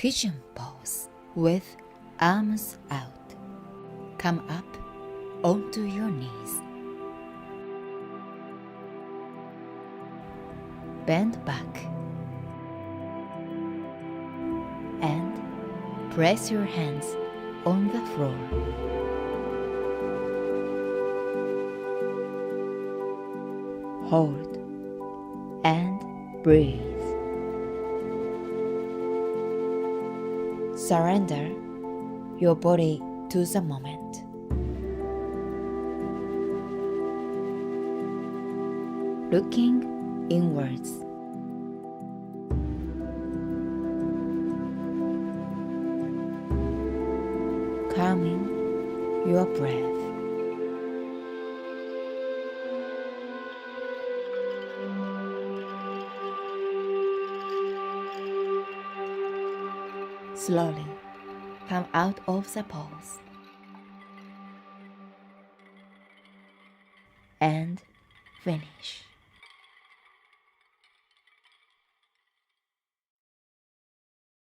Pigeon pose with arms out. Come up onto your knees. Bend back and press your hands on the floor. Hold and breathe. Surrender your body to the moment. Looking inwards. Calming your breath. Slowly come out of the pose and finish.